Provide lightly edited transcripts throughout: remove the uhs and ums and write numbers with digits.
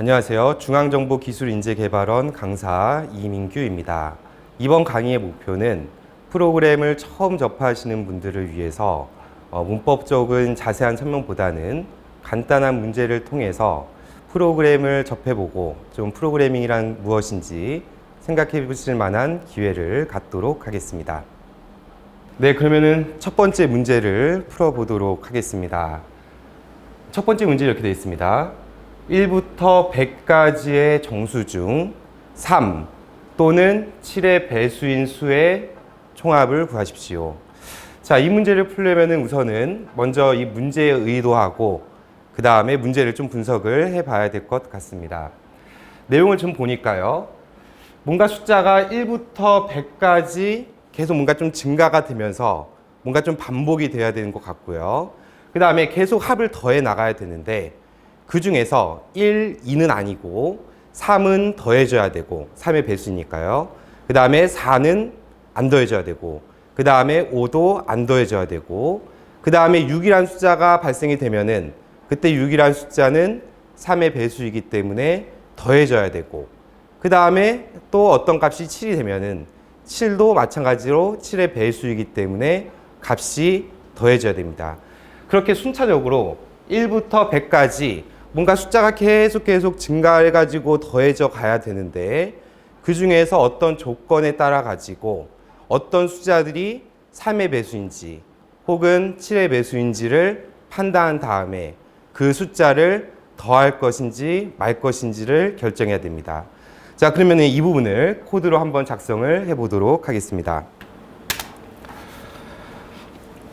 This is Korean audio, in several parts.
안녕하세요. 중앙정보기술인재개발원 강사 이민규입니다. 이번 강의의 목표는 프로그램을 처음 접하시는 분들을 위해서 문법적인 자세한 설명보다는 간단한 문제를 통해서 프로그램을 접해보고 좀 프로그래밍이란 무엇인지 생각해 보실 만한 기회를 갖도록 하겠습니다. 네, 그러면은 첫 번째 문제를 풀어보도록 하겠습니다. 첫 번째 문제 이렇게 되어 있습니다. 1부터 100까지의 정수 중 3 또는 7의 배수인 수의 총합을 구하십시오. 자, 이 문제를 풀려면은 우선은 먼저 이 문제의 의도하고 그 다음에 문제를 좀 분석을 해봐야 될 것 같습니다. 내용을 좀 보니까요. 뭔가 숫자가 1부터 100까지 계속 뭔가 좀 증가가 되면서 뭔가 좀 반복이 돼야 되는 것 같고요. 그 다음에 계속 합을 더해 나가야 되는데 그 중에서 1, 2는 아니고 3은 더해져야 되고 3의 배수니까요. 그 다음에 4는 안 더해져야 되고 그 다음에 5도 안 더해져야 되고 그 다음에 6이라는 숫자가 발생이 되면은 그때 6이라는 숫자는 3의 배수이기 때문에 더해져야 되고 그 다음에 또 어떤 값이 7이 되면은 7도 마찬가지로 7의 배수이기 때문에 값이 더해져야 됩니다. 그렇게 순차적으로 1부터 100까지 뭔가 숫자가 계속 증가해가지고 더해져 가야 되는데 그 중에서 어떤 조건에 따라 가지고 어떤 숫자들이 3의 배수인지 혹은 7의 배수인지를 판단한 다음에 그 숫자를 더할 것인지 말 것인지를 결정해야 됩니다. 자, 그러면 이 부분을 코드로 한번 작성을 해보도록 하겠습니다.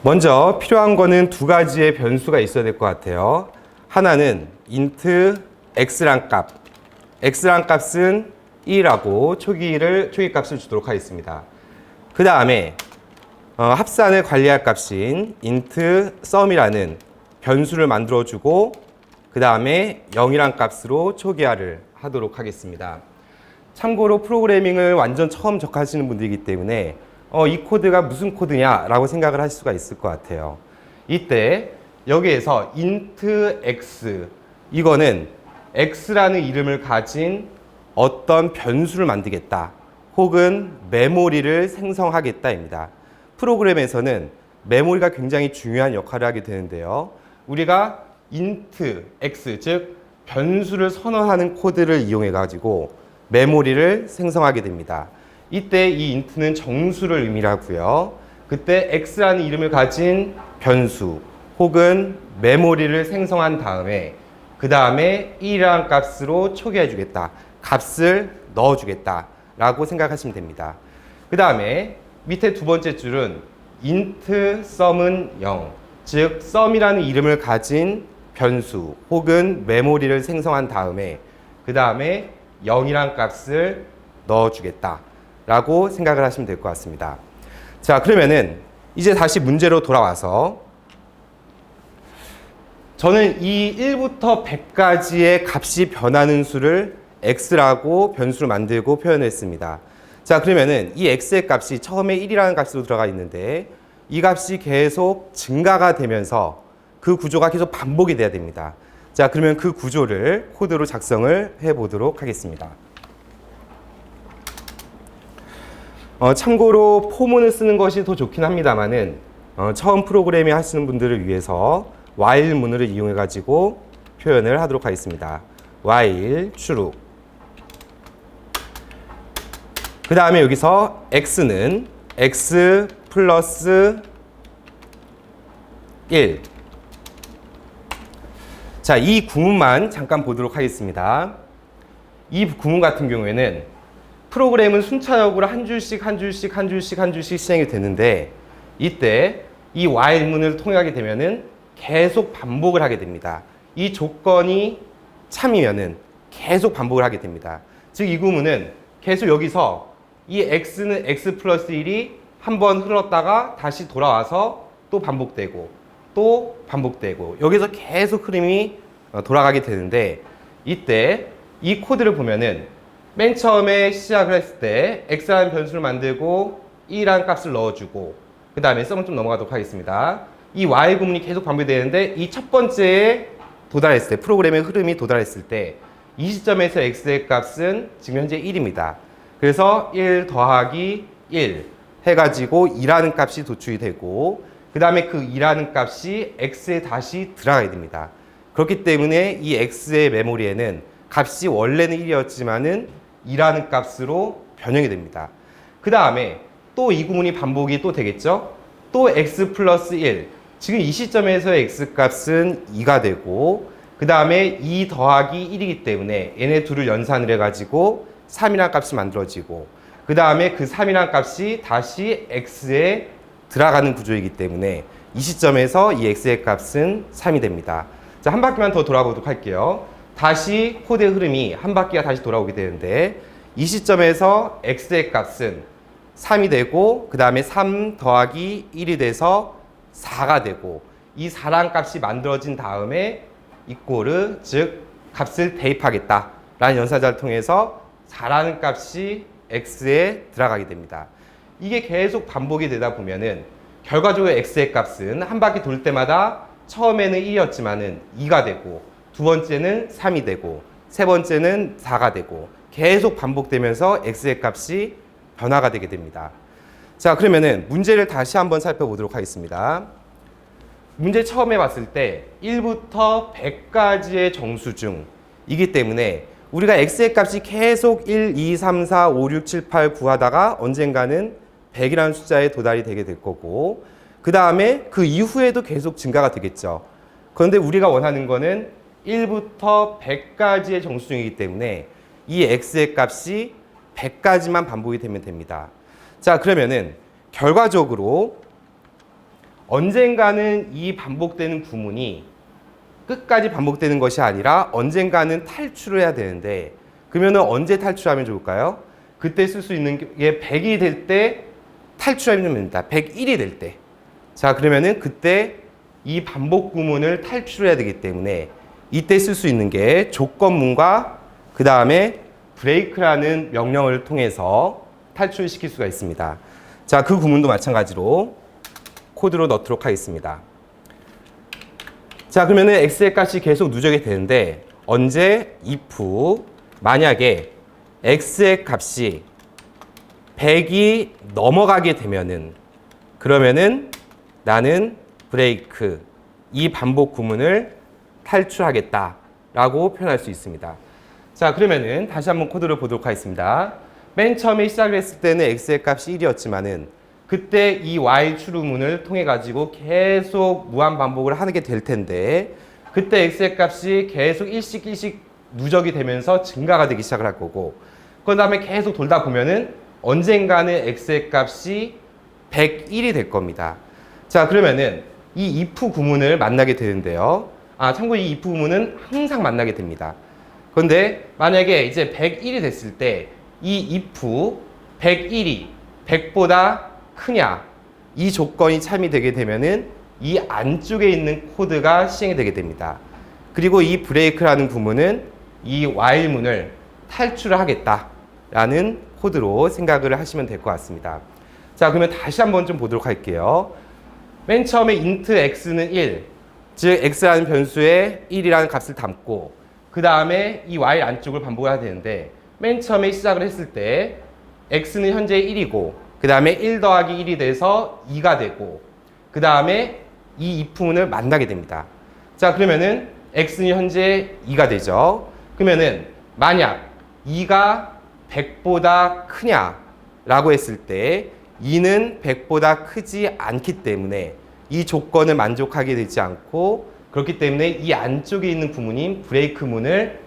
먼저 필요한 거는 두 가지의 변수가 있어야 될 것 같아요. 하나는 int x란 값. x란 값은 1하고 초기 값을 주도록 하겠습니다. 그 다음에 합산을 관리할 값인 int sum이라는 변수를 만들어주고 그 다음에 0이란 값으로 초기화를 하도록 하겠습니다. 참고로 프로그래밍을 완전 처음 접하시는 분들이기 때문에 이 코드가 무슨 코드냐라고 생각을 하실 수가 있을 것 같아요. 이때 여기에서 int x 이거는 x라는 이름을 가진 어떤 변수를 만들겠다 혹은 메모리를 생성하겠다입니다. 프로그램에서는 메모리가 굉장히 중요한 역할을 하게 되는데요. 우리가 int x 즉 변수를 선언하는 코드를 이용해 가지고 메모리를 생성하게 됩니다. 이때 이 int는 정수를 의미하고요. 그때 x라는 이름을 가진 변수 혹은 메모리를 생성한 다음에 그 다음에 1이라는 값으로 초기화해 주겠다. 값을 넣어 주겠다 라고 생각하시면 됩니다. 그 다음에 밑에 두 번째 줄은 int sum은 0 즉 sum이라는 이름을 가진 변수 혹은 메모리를 생성한 다음에 그 다음에 0이란 값을 넣어 주겠다 라고 생각을 하시면 될 것 같습니다. 자, 그러면은 이제 다시 문제로 돌아와서 저는 이 1부터 100까지의 값이 변하는 수를 x라고 변수를 만들고 표현했습니다. 자, 그러면은 이 x의 값이 처음에 1이라는 값으로 들어가 있는데 이 값이 계속 증가가 되면서 그 구조가 계속 반복이 돼야 됩니다. 자, 그러면 그 구조를 코드로 작성을 해보도록 하겠습니다. 참고로 포문을 쓰는 것이 더 좋긴 합니다만은 처음 프로그래밍 하시는 분들을 위해서 while 문을 이용해 가지고 표현을 하도록 하겠습니다. while true. 그 다음에 여기서 x는 x 플러스 1. 자, 이 구문만 잠깐 보도록 하겠습니다. 이 구문 같은 경우에는 프로그램은 순차적으로 한 줄씩 시행이 되는데 이때 이 while 문을 통하게 되면은 계속 반복을 하게 됩니다. 이 조건이 참이면은 계속 반복을 하게 됩니다. 즉 이 구문은 계속 여기서 이 x는 x 플러스 1이 한번 흘렀다가 다시 돌아와서 또 반복되고 또 반복되고 여기서 계속 흐름이 돌아가게 되는데 이때 이 코드를 보면은 맨 처음에 시작을 했을 때 x라는 변수를 만들고 2라는 값을 넣어주고 그 다음에 썸을 좀 넘어가도록 하겠습니다. 이 while 구문이 계속 반복되는데 이 첫 번째에 도달했을 때 프로그램의 흐름이 도달했을 때 이 시점에서 x의 값은 지금 현재 1입니다. 그래서 1 더하기 1 해가지고 2라는 값이 도출이 되고 그 다음에 그 2라는 값이 x에 다시 들어가야 됩니다. 그렇기 때문에 이 x의 메모리에는 값이 원래는 1이었지만은 2라는 값으로 변형이 됩니다. 그 다음에 또 이 구문이 반복이 또 되겠죠? 또 x 플러스 1. 지금 이 시점에서의 x 값은 2가 되고 그 다음에 2 더하기 1이기 때문에 얘네 둘을 연산을 해가지고 3이라는 값이 만들어지고 그 다음에 그 3이라는 값이 다시 x에 들어가는 구조이기 때문에 이 시점에서 이 x의 값은 3이 됩니다. 자, 한 바퀴만 더 돌아보도록 할게요. 다시 코드의 흐름이 한 바퀴가 다시 돌아오게 되는데 이 시점에서 x의 값은 3이 되고 그 다음에 3 더하기 1이 돼서 4가 되고 이 4라는 값이 만들어진 다음에 이꼬르 즉 값을 대입하겠다 라는 연산자를 통해서 4라는 값이 x에 들어가게 됩니다. 이게 계속 반복이 되다 보면은 결과적으로 x의 값은 한 바퀴 돌 때마다 처음에는 1이었지만은 2가 되고 두 번째는 3이 되고 세 번째는 4가 되고 계속 반복되면서 x의 값이 변화가 되게 됩니다. 자, 그러면은 문제를 다시 한번 살펴보도록 하겠습니다. 문제 처음에 봤을 때 1부터 100까지의 정수 중이기 때문에 우리가 x의 값이 계속 1, 2, 3, 4, 5, 6, 7, 8, 9 하다가 언젠가는 100이라는 숫자에 도달이 되게 될 거고 그 다음에 그 이후에도 계속 증가가 되겠죠. 그런데 우리가 원하는 거는 1부터 100까지의 정수 중이기 때문에 이 x의 값이 100까지만 반복이 되면 됩니다. 자, 그러면은 결과적으로 언젠가는 이 반복되는 구문이 끝까지 반복되는 것이 아니라 언젠가는 탈출을 해야 되는데 그러면은 언제 탈출하면 좋을까요? 그때 쓸 수 있는 게 100이 될 때 탈출하면 됩니다. 101이 될 때. 자, 그러면은 그때 이 반복 구문을 탈출해야 되기 때문에 이때 쓸 수 있는 게 조건문과 그 다음에 브레이크라는 명령어를 통해서 탈출시킬 수가 있습니다. 자, 그 구문도 마찬가지로 코드로 넣도록 하겠습니다. 자, 그러면은 x의 값이 계속 누적이 되는데 언제 if 만약에 x의 값이 100이 넘어가게 되면은 그러면은 나는 브레이크 이 반복 구문을 탈출하겠다라고 표현할 수 있습니다. 자, 그러면은 다시 한번 코드를 보도록 하겠습니다. 맨 처음에 시작을 했을 때는 x의 값이 1이었지만은 그때 이 while 추루문을 통해 가지고 계속 무한 반복을 하게 될 텐데 그때 x의 값이 계속 일씩 누적이 되면서 증가가 되기 시작을 할 거고 그 다음에 계속 돌다 보면은 언젠가는 x의 값이 101이 될 겁니다. 자, 그러면은 이 if 구문을 만나게 되는데요. 참고로 이 if 구문은 항상 만나게 됩니다. 그런데 만약에 이제 101이 됐을 때 이 if 101이 100보다 크냐 이 조건이 참이 되게 되면은 이 안쪽에 있는 코드가 시행이 되게 됩니다. 그리고 이 브레이크라는 구문은 이 while문을 탈출을 하겠다라는 코드로 생각을 하시면 될 것 같습니다. 자, 그러면 다시 한번 좀 보도록 할게요. 맨 처음에 int x는 1, 즉 x라는 변수에 1이라는 값을 담고 그 다음에 이 while 안쪽을 반복해야 되는데 맨 처음에 시작을 했을 때 x는 현재 1이고 그 다음에 1 더하기 1이 돼서 2가 되고 그 다음에 이 if문을 만나게 됩니다. 자, 그러면은 x는 현재 2가 되죠. 그러면은 만약 2가 100보다 크냐라고 했을 때 2는 100보다 크지 않기 때문에 이 조건을 만족하게 되지 않고 그렇기 때문에 이 안쪽에 있는 구문인 브레이크문을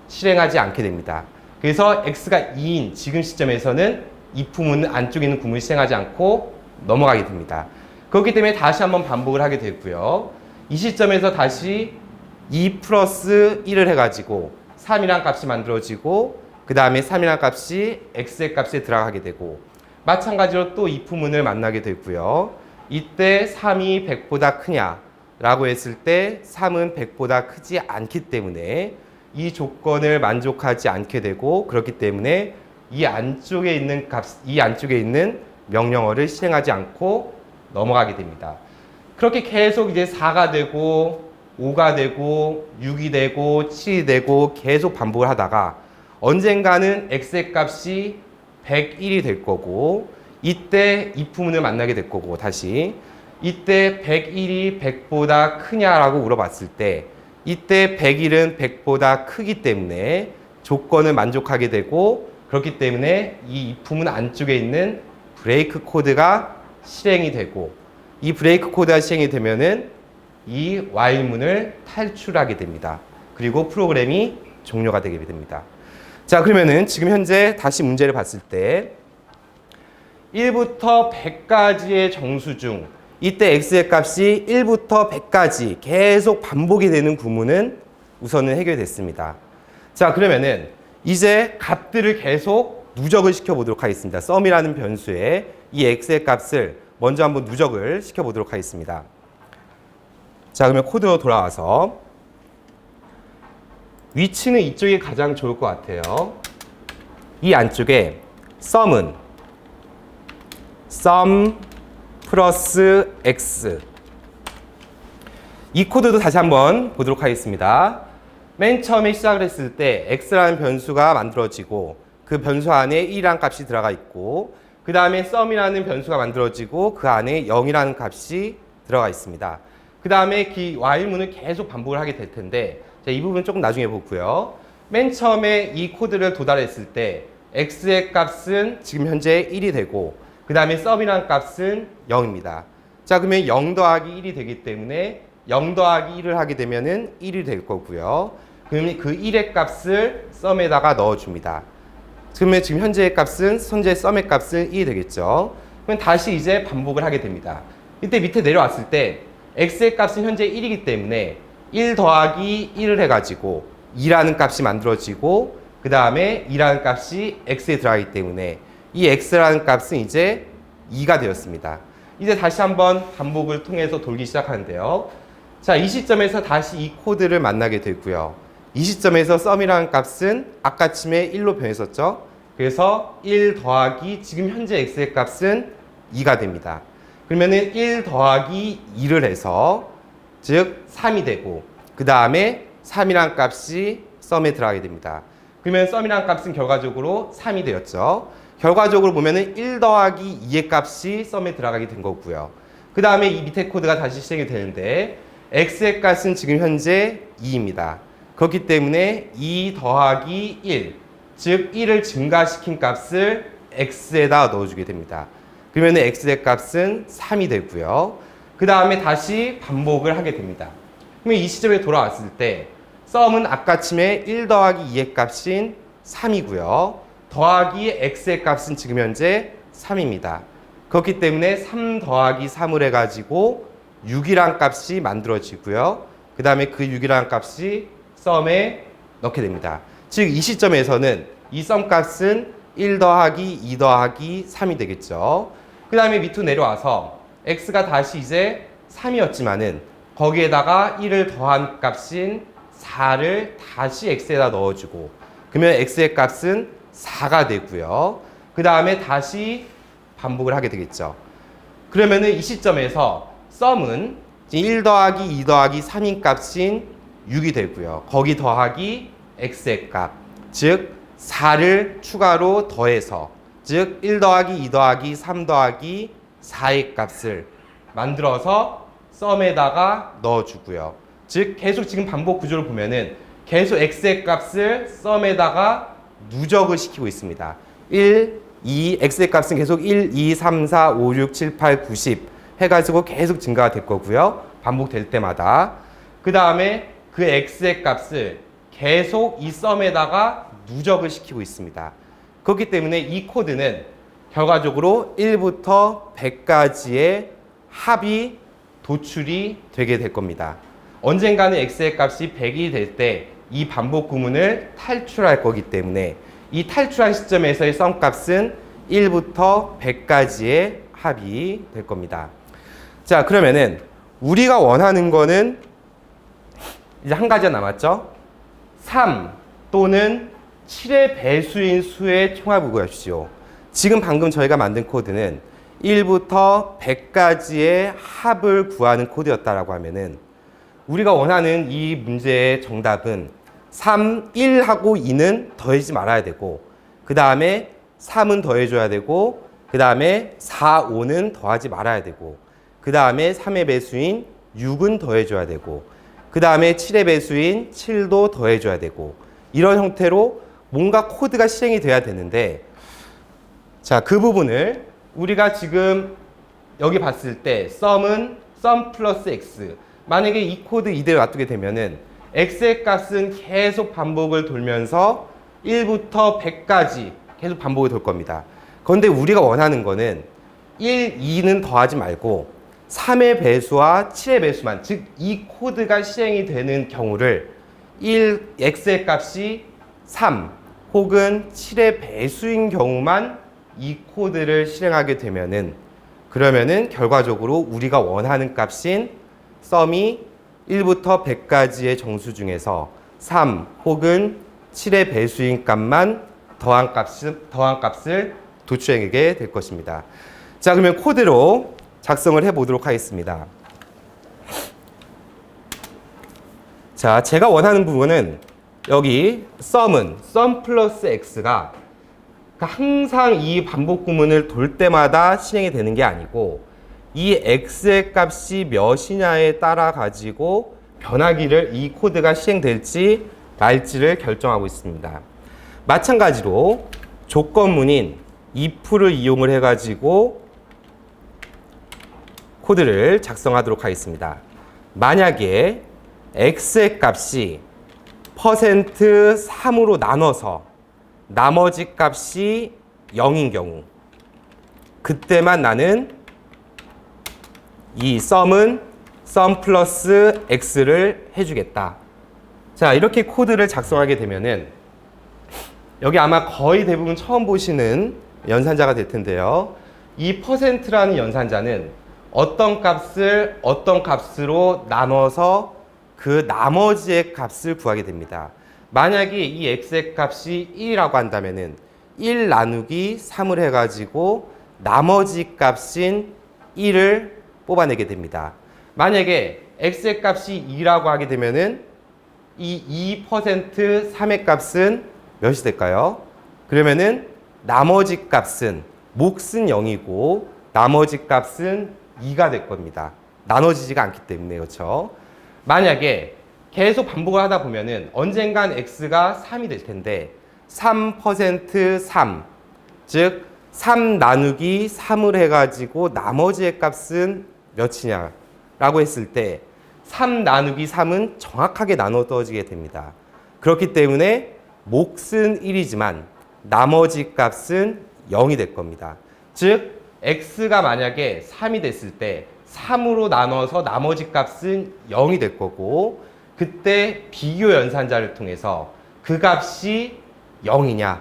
실행하지 않게 됩니다. 그래서 x가 2인 지금 시점에서는 if문 안쪽에 있는 구문을 실행하지 않고 넘어가게 됩니다. 그렇기 때문에 다시 한번 반복을 하게 되고요. 이 시점에서 다시 2 플러스 1을 해가지고 3이라는 값이 만들어지고 그 다음에 3이라는 값이 x의 값에 들어가게 되고 마찬가지로 또 if문을 만나게 되고요. 이때 3이 100보다 크냐 라고 했을 때 3은 100보다 크지 않기 때문에 이 조건을 만족하지 않게 되고 그렇기 때문에 이 안쪽에 있는 명령어를 실행하지 않고 넘어가게 됩니다. 그렇게 계속 이제 4가 되고 5가 되고 6이 되고 7이 되고 계속 반복을 하다가 언젠가는 x의 값이 101이 될 거고 이때 이 부분을 만나게 될 거고 다시 이때 101이 100보다 크냐라고 물어봤을 때 이때 101은 100보다 크기 때문에 조건을 만족하게 되고 그렇기 때문에 이 이품은 안쪽에 있는 브레이크 코드가 실행이 되고 이 브레이크 코드가 실행이 되면은 이 while문을 탈출하게 됩니다. 그리고 프로그램이 종료가 되게 됩니다. 자, 그러면은 지금 현재 다시 문제를 봤을 때 1부터 100까지의 정수 중 이때 x의 값이 1부터 100까지 계속 반복이 되는 구문은 우선은 해결됐습니다. 자, 그러면은 이제 값들을 계속 누적을 시켜보도록 하겠습니다. sum이라는 변수에 이 x의 값을 먼저 한번 누적을 시켜보도록 하겠습니다. 자, 그러면 코드로 돌아와서 위치는 이쪽이 가장 좋을 것 같아요. 이 안쪽에 sum은 sum 플러스 x 이 코드도 다시 한번 보도록 하겠습니다. 맨 처음에 시작을 했을 때 x라는 변수가 만들어지고 그 변수 안에 1이라는 값이 들어가 있고 그 다음에 sum이라는 변수가 만들어지고 그 안에 0이라는 값이 들어가 있습니다. 그 다음에 그 while문을 계속 반복을 하게 될 텐데 자, 이 부분 조금 나중에 보고요. 맨 처음에 이 코드를 도달했을 때 x의 값은 지금 현재 1이 되고 그 다음에 sum이라는 값은 0입니다. 자, 그러면 0 더하기 1이 되기 때문에 0 더하기 1을 하게 되면은 1이 될 거고요. 그러면 그 1의 값을 sum에다가 넣어줍니다. 그러면 지금 현재의 값은 현재 sum의 값은 1이 되겠죠. 그럼 다시 이제 반복을 하게 됩니다. 이때 밑에 내려왔을 때 x의 값은 현재 1이기 때문에 1 더하기 1을 해가지고 2라는 값이 만들어지고 그 다음에 2라는 값이 x에 들어가기 때문에 이 x라는 값은 이제 2가 되었습니다. 이제 다시 한번 반복을 통해서 돌기 시작하는데요. 자, 이 시점에서 다시 이 코드를 만나게 되고요. 이 시점에서 sum이라는 값은 아까쯤에 1로 변했었죠. 그래서 1 더하기 지금 현재 x의 값은 2가 됩니다. 그러면은 1 더하기 2를 해서 즉 3이 되고 그 다음에 3이라는 값이 sum에 들어가게 됩니다. 그러면 sum이라는 값은 결과적으로 3이 되었죠. 결과적으로 보면은 1 더하기 2의 값이 sum에 들어가게 된 거고요. 그 다음에 이 밑에 코드가 다시 시행이 되는데 x의 값은 지금 현재 2입니다. 그렇기 때문에 2 더하기 1, 즉 1을 증가시킨 값을 x에다 넣어주게 됩니다. 그러면 x의 값은 3이 되고요. 그 다음에 다시 반복을 하게 됩니다. 그러면 이 시점에 돌아왔을 때 sum은 아까쯤에 1 더하기 2의 값인 3이고요. 더하기 x의 값은 지금 현재 3입니다. 그렇기 때문에 3 더하기 3을 해가지고 6이란 값이 만들어지고요. 그 다음에 그 6이란 값이 sum에 넣게 됩니다. 즉 이 시점에서는 이 sum 값은 1 더하기 2 더하기 3이 되겠죠. 그 다음에 밑으로 내려와서 x가 다시 이제 3이었지만은 거기에다가 1을 더한 값인 4를 다시 x에다 넣어주고 그러면 x의 값은 4가 되고요. 그 다음에 다시 반복을 하게 되겠죠. 그러면은 이 시점에서 sum은 1 더하기 2 더하기 3인 값인 6이 되고요. 거기 더하기 x의 값, 즉 4를 추가로 더해서 즉 1 더하기 2 더하기 3 더하기 4의 값을 만들어서 sum에다가 넣어주고요. 즉 계속 지금 반복 구조를 보면은 계속 x의 값을 sum에다가 누적을 시키고 있습니다. 1, 2, x의 값은 계속 1, 2, 3, 4, 5, 6, 7, 8, 9, 10 해가지고 계속 증가가 될 거고요. 반복될 때마다. 그 다음에 그 x의 값을 계속 이 sum에다가 누적을 시키고 있습니다. 그렇기 때문에 이 코드는 결과적으로 1부터 100까지의 합이 도출이 되게 될 겁니다. 언젠가는 x의 값이 100이 될 때 이 반복 구문을 탈출할 거기 때문에 이 탈출한 시점에서의 sum 값은 1부터 100까지의 합이 될 겁니다. 자, 그러면은 우리가 원하는 거는 이제 한 가지가 남았죠. 3 또는 7의 배수인 수의 총합을 구하십시오. 지금 방금 저희가 만든 코드는 1부터 100까지의 합을 구하는 코드였다라고 하면은 우리가 원하는 이 문제의 정답은 3, 1하고 2는 더해지지 말아야 되고, 그 다음에 3은 더해줘야 되고, 그 다음에 4, 5는 더하지 말아야 되고, 그 다음에 3의 배수인 6은 더해줘야 되고, 그 다음에 7의 배수인 7도 더해줘야 되고, 이런 형태로 뭔가 코드가 실행이 돼야 되는데, 자, 그 부분을 우리가 지금 여기 봤을 때 sum은 sum 플러스 x, 만약에 이 코드 이대로 놔두게 되면은 x의 값은 계속 반복을 돌면서 1부터 100까지 계속 반복이 돌 겁니다. 그런데 우리가 원하는 거는 1, 2는 더하지 말고 3의 배수와 7의 배수만, 즉 이 코드가 실행이 되는 경우를 x의 값이 3 혹은 7의 배수인 경우만 이 코드를 실행하게 되면은, 그러면은 결과적으로 우리가 원하는 값인 sum이 1부터 100까지의 정수 중에서 3 혹은 7의 배수인 값만 더한 값을 도출하게 될 것입니다. 자, 그러면 코드로 작성을 해보도록 하겠습니다. 자, 제가 원하는 부분은 여기 sum은 sum 플러스 x가 항상 이 반복 구문을 돌 때마다 실행이 되는 게 아니고, 이 x의 값이 몇이냐에 따라 가지고 변하기를 이 코드가 실행될지 말지를 결정하고 있습니다. 마찬가지로 조건문인 if를 이용을 해가지고 코드를 작성하도록 하겠습니다. 만약에 x의 값이 %3으로 나눠서 나머지 값이 0인 경우, 그때만 나는 이 sum은 sum 플러스 x를 해주겠다. 자, 이렇게 코드를 작성하게 되면은 여기 아마 거의 대부분 처음 보시는 연산자가 될 텐데요. 이 %라는 연산자는 어떤 값을 어떤 값으로 나눠서 그 나머지의 값을 구하게 됩니다. 만약에 이 x의 값이 1이라고 한다면은 1 나누기 3을 해가지고 나머지 값인 1을 뽑아내게 됩니다. 만약에 x의 값이 2라고 하게 되면은 이 2% 3의 값은 몇이 될까요? 그러면은 나머지 값은 몫은 0이고 나머지 값은 2가 될 겁니다. 나눠지지가 않기 때문에. 그렇죠? 만약에 계속 반복을 하다 보면은 언젠간 x가 3이 될 텐데 3% 3, 즉 3 나누기 3을 해가지고 나머지의 값은 몇이냐 라고 했을 때 3 나누기 3은 정확하게 나눠지게 됩니다. 그렇기 때문에 몫은 1이지만 나머지 값은 0이 될 겁니다. 즉 x가 만약에 3이 됐을 때 3으로 나눠서 나머지 값은 0이 될 거고, 그때 비교 연산자를 통해서 그 값이 0이냐.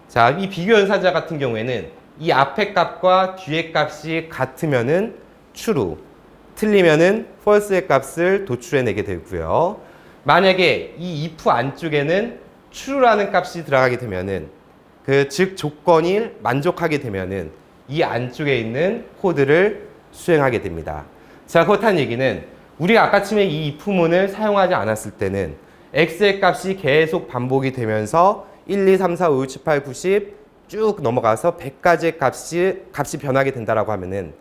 자, 이 비교 연산자 같은 경우에는 이 앞의 값과 뒤의 값이 같으면은 true, 틀리면은 false의 값을 도출해내게 되고요. 만약에 이 if 안쪽에는 true라는 값이 들어가게 되면은 즉 조건이 만족하게 되면은 이 안쪽에 있는 코드를 수행하게 됩니다. 자, 그렇다는 얘기는 우리가 아까쯤에 이 if문을 사용하지 않았을 때는 x의 값이 계속 반복이 되면서 1, 2, 3, 4, 5, 6, 7, 8, 9, 10 쭉 넘어가서 100까지의 값이 변하게 된다라고 하면은,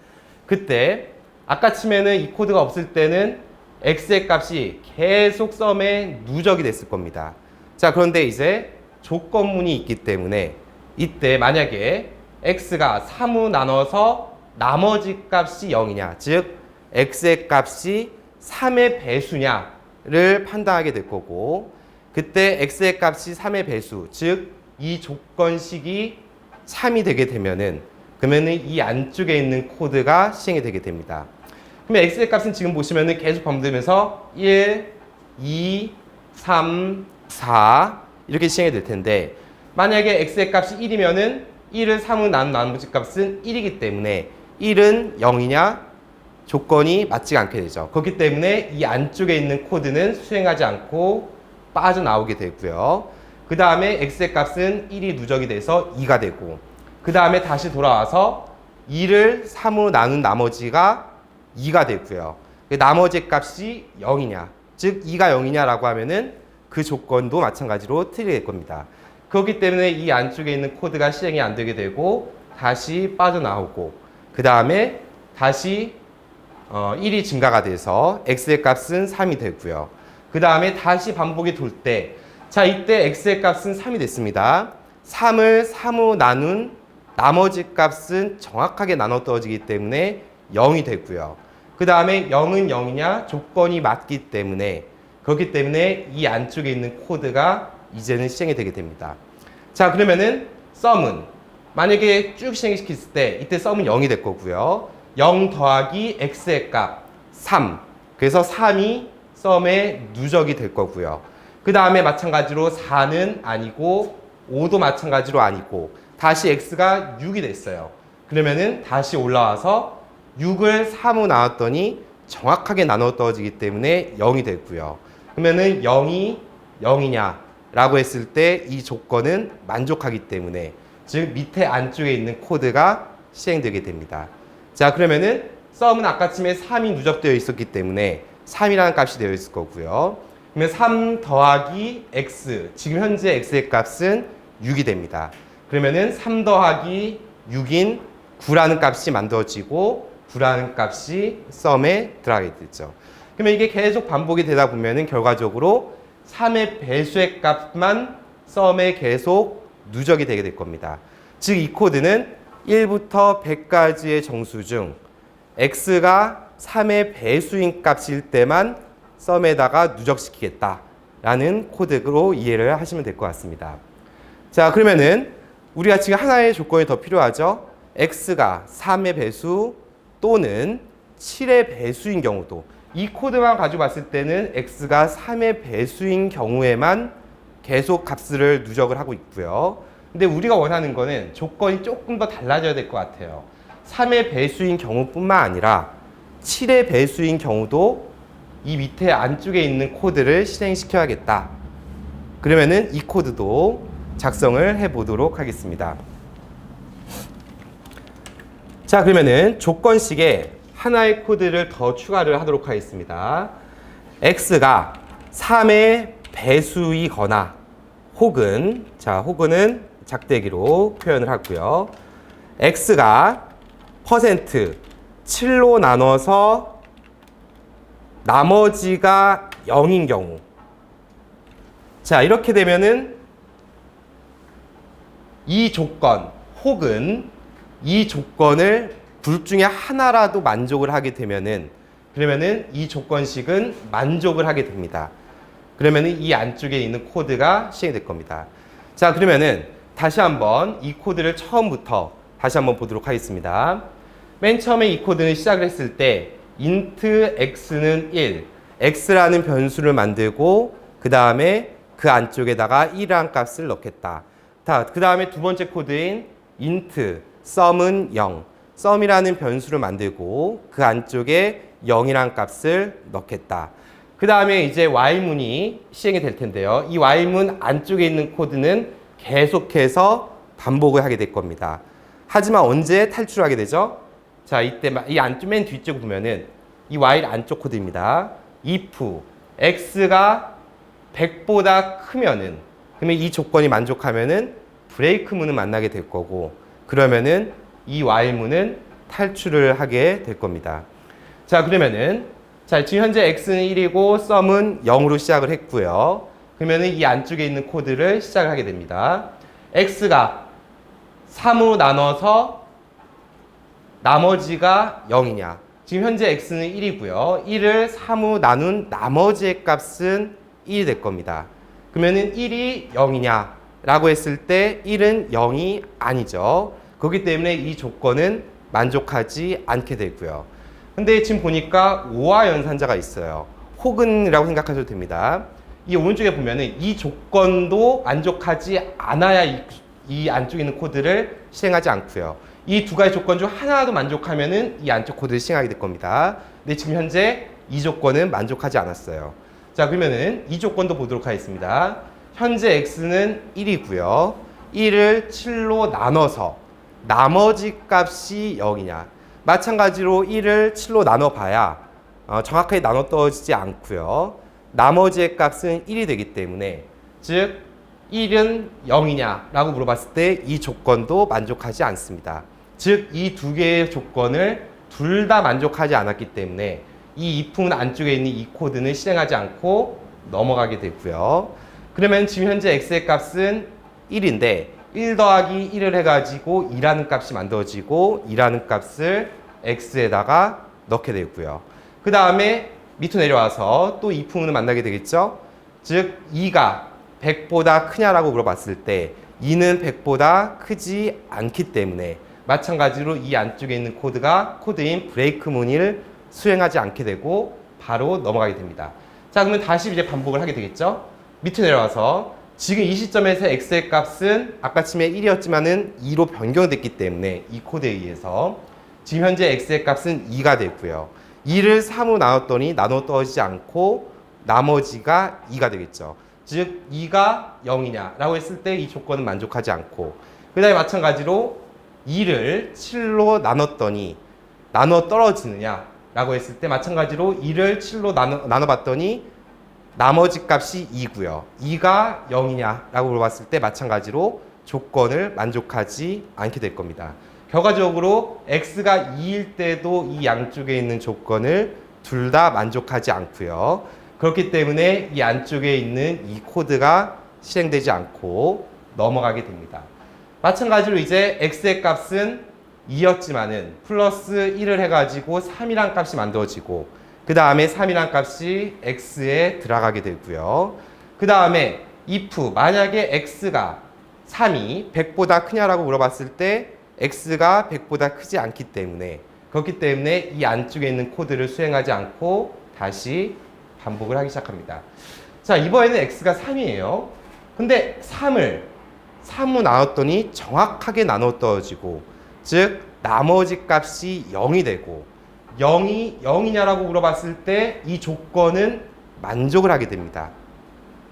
그때 아까쯤에는 이 코드가 없을 때는 x의 값이 계속 sum에 누적이 됐을 겁니다. 자, 그런데 이제 조건문이 있기 때문에 이때 만약에 x가 3로 나눠서 나머지 값이 0이냐, 즉 x의 값이 3의 배수냐를 판단하게 될 거고, 그때 x의 값이 3의 배수, 즉 이 조건식이 참이 되게 되면은 그러면은 이 안쪽에 있는 코드가 시행이 되게 됩니다. 그러면 x의 값은 지금 보시면은 계속 반복되면서 1, 2, 3, 4 이렇게 시행이 될 텐데, 만약에 x의 값이 1이면은 1을 3으로 나눈 나머지 값은 1이기 때문에 1은 0이냐? 조건이 맞지 않게 되죠. 그렇기 때문에 이 안쪽에 있는 코드는 수행하지 않고 빠져나오게 되고요. 그 다음에 x의 값은 1이 누적이 돼서 2가 되고, 그 다음에 다시 돌아와서 2를 3으로 나눈 나머지가 2가 되고요. 그 나머지 값이 0이냐, 즉 2가 0이냐라고 하면은 그 조건도 마찬가지로 틀릴 겁니다. 그렇기 때문에 이 안쪽에 있는 코드가 실행이 안 되게 되고 다시 빠져나오고 그 다음에 다시 1이 증가가 돼서 x의 값은 3이 되고요. 그 다음에 다시 반복이 돌 때, 자 이때 x의 값은 3이 됐습니다. 3을 3으로 나눈 나머지 값은 정확하게 나눠 떨어지기 때문에 0이 되고요. 그 다음에 0은 0이냐? 조건이 맞기 때문에, 그렇기 때문에 이 안쪽에 있는 코드가 이제는 실행이 되게 됩니다. 자 그러면은 썸은 만약에 쭉 실행시켰을 때 이때 썸은 0이 될 거고요. 0 더하기 x의 값 3. 그래서 3이 썸의 누적이 될 거고요. 그 다음에 마찬가지로 4는 아니고 5도 마찬가지로 아니고 다시 x가 6이 됐어요. 그러면은 다시 올라와서 6을 3으로 나눴더니 정확하게 나눠 떨어지기 때문에 0이 됐고요. 그러면은 0이 0이냐 라고 했을 때 이 조건은 만족하기 때문에, 즉 밑에 안쪽에 있는 코드가 실행되게 됩니다. 자 그러면은 썸은 아까쯤에 3이 누적되어 있었기 때문에 3이라는 값이 되어 있을 거고요. 그러면 3 더하기 x, 지금 현재 x의 값은 6이 됩니다. 그러면은 3 더하기 6인 9라는 값이 만들어지고 9라는 값이 썸에 들어가게 되죠. 그러면 이게 계속 반복이 되다 보면은 결과적으로 3의 배수의 값만 썸에 계속 누적이 되게 될 겁니다. 즉 이 코드는 1부터 100까지의 정수 중 x가 3의 배수인 값일 때만 썸에다가 누적시키겠다라는 코드로 이해를 하시면 될 것 같습니다. 자 그러면은 우리가 지금 하나의 조건이 더 필요하죠. x가 3의 배수 또는 7의 배수인 경우도, 이 코드만 가지고 봤을 때는 x가 3의 배수인 경우에만 계속 값을 누적을 하고 있고요. 근데 우리가 원하는 거는 조건이 조금 더 달라져야 될 것 같아요. 3의 배수인 경우뿐만 아니라 7의 배수인 경우도 이 밑에 안쪽에 있는 코드를 실행시켜야겠다. 그러면은 이 코드도 작성을 해보도록 하겠습니다. 자 그러면은 조건식에 하나의 코드를 더 추가를 하도록 하겠습니다. x가 3의 배수이거나 혹은, 자 혹은은 작대기로 표현을 하고요. x가 퍼센트 7로 나눠서 나머지가 0인 경우, 자 이렇게 되면은 이 조건 혹은 이 조건을 둘 중에 하나라도 만족을 하게 되면은, 그러면은 이 조건식은 만족을 하게 됩니다. 그러면은 이 안쪽에 있는 코드가 실행될 겁니다. 자 그러면은 다시 한번 이 코드를 처음부터 다시 한번 보도록 하겠습니다. 맨 처음에 이 코드는 시작을 했을 때 int x는 1, x라는 변수를 만들고 그 다음에 그 안쪽에다가 1이라는 값을 넣겠다. 그 다음에 두 번째 코드인 int 썸은 0, 썸이라는 변수를 만들고 그 안쪽에 0이라는 값을 넣겠다. 그 다음에 이제 while문이 시행이 될 텐데요. 이 while문 안쪽에 있는 코드는 계속해서 반복을 하게 될 겁니다. 하지만 언제 탈출하게 되죠? 자, 이때 이 안쪽 맨 뒤쪽 보면은 이 while 안쪽 코드입니다. if x가 100보다 크면은, 그러면 이 조건이 만족하면은 브레이크문을 만나게 될 거고, 그러면은 이 while문은 탈출을 하게 될 겁니다. 자, 그러면은 자, 지금 현재 x는 1이고 썸은 0으로 시작을 했고요. 그러면은 이 안쪽에 있는 코드를 시작을 하게 됩니다. x가 3으로 나눠서 나머지가 0이냐. 지금 현재 x는 1이고요. 1을 3으로 나눈 나머지의 값은 1이 될 겁니다. 그러면은 1이 0이냐 라고 했을 때 1은 0이 아니죠. 그렇기 때문에 이 조건은 만족하지 않게 되고요. 근데 지금 보니까 5와 연산자가 있어요. 혹은이라고 생각하셔도 됩니다. 이 오른쪽에 보면은 이 조건도 만족하지 않아야 이 안쪽에 있는 코드를 실행하지 않고요. 이 두 가지 조건 중 하나라도 만족하면은 이 안쪽 코드를 실행하게 될 겁니다. 근데 지금 현재 이 조건은 만족하지 않았어요. 자, 그러면은 이 조건도 보도록 하겠습니다. 현재 x는 1이고요. 1을 7로 나눠서 나머지 값이 0이냐. 마찬가지로 1을 7로 나눠봐야 정확하게 나눠 떨어지지 않고요. 나머지의 값은 1이 되기 때문에 즉 1은 0이냐라고 물어봤을 때 이 조건도 만족하지 않습니다. 즉 이 두 개의 조건을 둘 다 만족하지 않았기 때문에 이 이품 안쪽에 있는 이 코드는 실행하지 않고 넘어가게 되고요. 그러면 지금 현재 x의 값은 1인데 1 더하기 1을 해가지고 2라는 값이 만들어지고 2라는 값을 x에다가 넣게 되고요. 그 다음에 밑으로 내려와서 또 이품을 만나게 되겠죠. 즉 2가 100보다 크냐라고 물어봤을 때 2는 100보다 크지 않기 때문에 마찬가지로 이 안쪽에 있는 코드인 브레이크 무늬를 수행하지 않게 되고 바로 넘어가게 됩니다. 자, 그러면 다시 이제 반복을 하게 되겠죠. 밑으로 내려와서 지금 이 시점에서 x의 값은 아까쯤에 1이었지만은 2로 변경됐기 때문에 이 코드에 의해서 지금 현재 x의 값은 2가 됐고요. 2를 3으로 나눴더니 나눠 떨어지지 않고 나머지가 2가 되겠죠. 즉 2가 0이냐라고 했을 때 이 조건은 만족하지 않고 그 다음에 마찬가지로 2를 7로 나눴더니 나눠 떨어지느냐라고 했을 때 마찬가지로 2를 7로 나눠봤더니 나머지 값이 2고요. 2가 0이냐라고 물어봤을 때 마찬가지로 조건을 만족하지 않게 될 겁니다. 결과적으로 x가 2일 때도 이 양쪽에 있는 조건을 둘 다 만족하지 않고요. 그렇기 때문에 이 안쪽에 있는 이 코드가 실행되지 않고 넘어가게 됩니다. 마찬가지로 이제 x의 값은 2였지만은 플러스 1을 해가지고 3이란 값이 만들어지고 그 다음에 3이란 값이 x에 들어가게 되고요. 그 다음에 if 만약에 x가 3이 100보다 크냐라고 물어봤을 때 x가 100보다 크지 않기 때문에 그렇기 때문에 이 안쪽에 있는 코드를 수행하지 않고 다시 반복을 하기 시작합니다. 자, 이번에는 x가 3이에요. 근데 3으로 나눴더니 정확하게 나눠 떨어지고 즉 나머지 값이 0이 되고 0이 0이냐라고 물어봤을 때 이 조건은 만족을 하게 됩니다.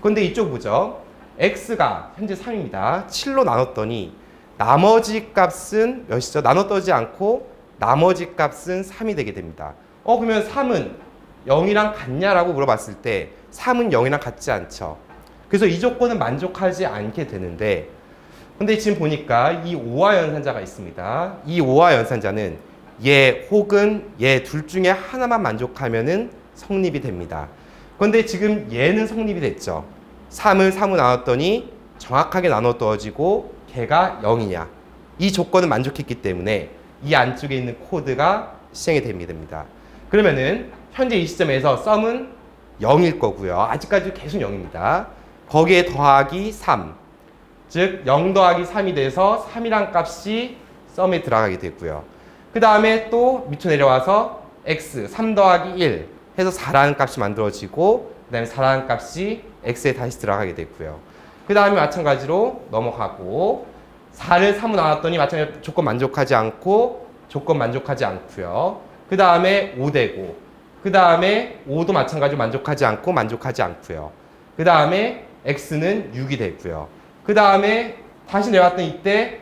그런데 이쪽 보죠. x가 현재 3입니다. 7로 나눴더니 나머지 값은 몇이죠? 나눠 떨어지지 않고 나머지 값은 3이 되게 됩니다. 그러면 3은 0이랑 같냐라고 물어봤을 때 3은 0이랑 같지 않죠. 그래서 이 조건은 만족하지 않게 되는데 근데 지금 보니까 이 오화 연산자가 있습니다. 이 오화 연산자는 얘 혹은 얘 둘 중에 하나만 만족하면은 성립이 됩니다. 그런데 지금 얘는 성립이 됐죠. 3을 3으로 나눴더니 정확하게 나눠 떨어지고 걔가 0이냐. 이 조건은 만족했기 때문에 이 안쪽에 있는 코드가 실행이 됩니다. 그러면은 현재 이 시점에서 썸은 0일 거고요. 아직까지 계속 0입니다. 거기에 더하기 3. 즉 0 더하기 3이 돼서 3이란 값이 썸에 들어가게 되고요. 그 다음에 또 밑으로 내려와서 x 3 더하기 1 해서 4라는 값이 만들어지고 그 다음에 4라는 값이 x에 다시 들어가게 되고요. 그 다음에 마찬가지로 넘어가고 4를 3으로 나눴더니 마찬가지로 조건 만족하지 않고요. 그 다음에 5 되고 그 다음에 5도 마찬가지로 만족하지 않고요. 그 다음에 x는 6이 되고요. 그 다음에 다시 내려왔더니 이때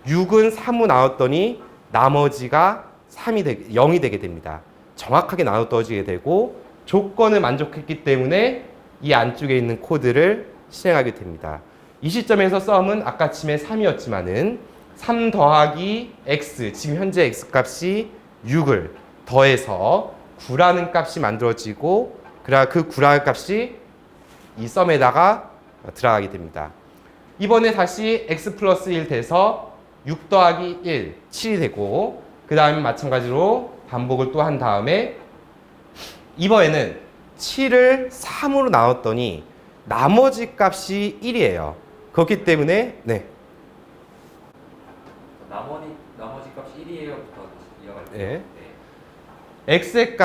6은 3으로 나눴더니 나머지가 0이 되게 됩니다. 정확하게 나눠 떨어지게 되고 조건을 만족했기 때문에 이 안쪽에 있는 코드를 실행하게 됩니다. 이 시점에서 썸은 아까쯤에 3이었지만은 3 더하기 x, 지금 현재 x 값이 6을 더해서 9라는 값이 만들어지고 그 9라는 값이 이 썸에다가 들어가게 됩니다. 이번에 다시 x 플러스 1 돼서 6 더하기 1, 7이 되고 그 다음에 마찬가지로 반복을 또 한 다음에 이번에는 7을 3으로 나눴더니 나머지 값이 1이에요. 그렇기 때문에 나머지 값이 1이에요부터 이어갈게요. 네. x의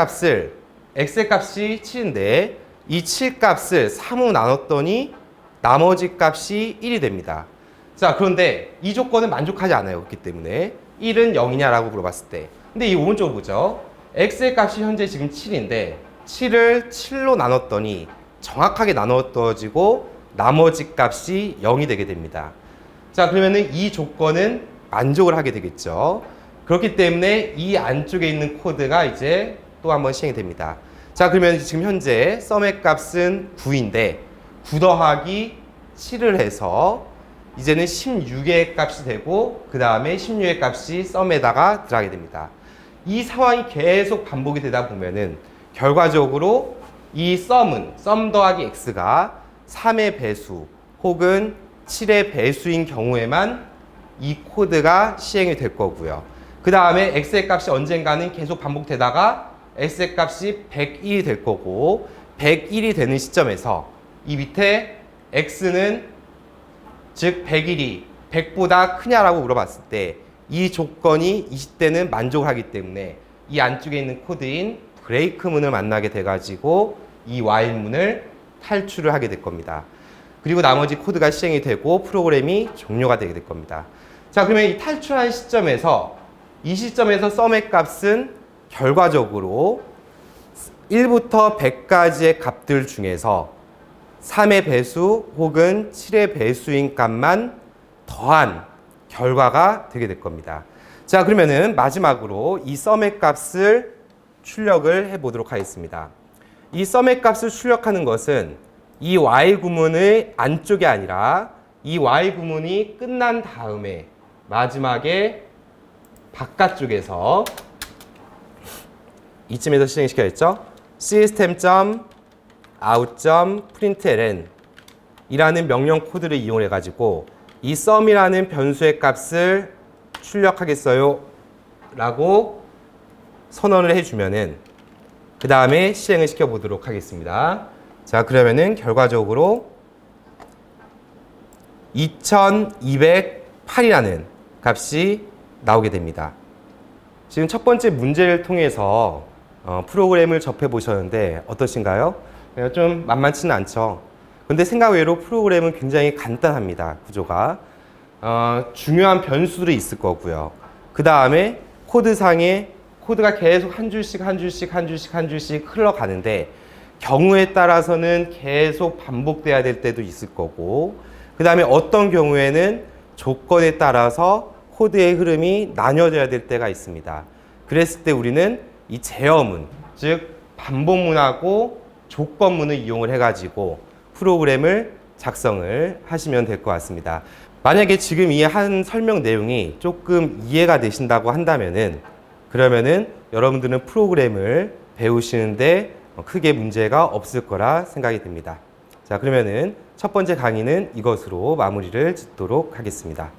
값이 7인데 이 7 값을 3으로 나눴더니 나머지 값이 1이 됩니다. 자, 그런데 이 조건은 만족하지 않아요. 그렇기 때문에 1은 0이냐라고 물어봤을 때 근데 이 오른쪽을 보죠. x의 값이 현재 지금 7인데 7을 7로 나눴더니 정확하게 나눠 떨어지고 나머지 값이 0이 되게 됩니다. 자, 그러면은 이 조건은 만족을 하게 되겠죠. 그렇기 때문에 이 안쪽에 있는 코드가 이제 또 한번 시행이 됩니다. 자, 그러면 지금 현재 썸의 값은 9인데 9 더하기 7을 해서 이제는 16의 값이 되고 그 다음에 16의 값이 썸에다가 들어가게 됩니다. 이 상황이 계속 반복이 되다 보면은 결과적으로 이 썸은 썸 더하기 x가 3의 배수 혹은 7의 배수인 경우에만 이 코드가 시행이 될 거고요. 그 다음에 x의 값이 언젠가는 계속 반복되다가 x의 값이 101이 될 거고 101이 되는 시점에서 이 밑에 x는 즉 101이 100보다 크냐라고 물어봤을 때 이 조건이 20대는 만족을 하기 때문에 이 안쪽에 있는 코드인 브레이크 문을 만나게 돼가지고 이 while 문을 탈출을 하게 될 겁니다. 그리고 나머지 코드가 시행이 되고 프로그램이 종료가 되게 될 겁니다. 자, 그러면 이 탈출한 시점에서 이 시점에서 썸의 값은 결과적으로 1부터 100까지의 값들 중에서 3의 배수 혹은 7의 배수인 값만 더한 결과가 되게 될 겁니다. 자, 그러면은 마지막으로 이 썸의 값을 출력을 해 보도록 하겠습니다. 이 썸의 값을 출력하는 것은 이 while 구문의 안쪽이 아니라 이 while 구문이 끝난 다음에 마지막에 바깥쪽에서 이쯤에서 실행시켜야겠죠? system.out.println 이라는 명령 코드를 이용해 가지고 이 썸이라는 변수의 값을 출력하겠어요 라고 선언을 해주면은 그 다음에 실행을 시켜 보도록 하겠습니다. 자, 그러면은 결과적으로 2208이라는 값이 나오게 됩니다. 지금 첫 번째 문제를 통해서 프로그램을 접해 보셨는데 어떠신가요? 좀 만만치는 않죠. 근데 생각 외로 프로그램은 굉장히 간단합니다. 구조가. 중요한 변수들이 있을 거고요. 그 다음에 코드상에 코드가 계속 한 줄씩 흘러가는데 경우에 따라서는 계속 반복돼야 될 때도 있을 거고 그 다음에 어떤 경우에는 조건에 따라서 코드의 흐름이 나뉘어져야 될 때가 있습니다. 그랬을 때 우리는 이 제어문, 즉 반복문하고 조건문을 이용을 해가지고 프로그램을 작성을 하시면 될 것 같습니다. 만약에 지금 이 한 설명 내용이 조금 이해가 되신다고 한다면은 그러면은 여러분들은 프로그램을 배우시는데 크게 문제가 없을 거라 생각이 듭니다. 자, 그러면은 첫 번째 강의는 이것으로 마무리를 짓도록 하겠습니다.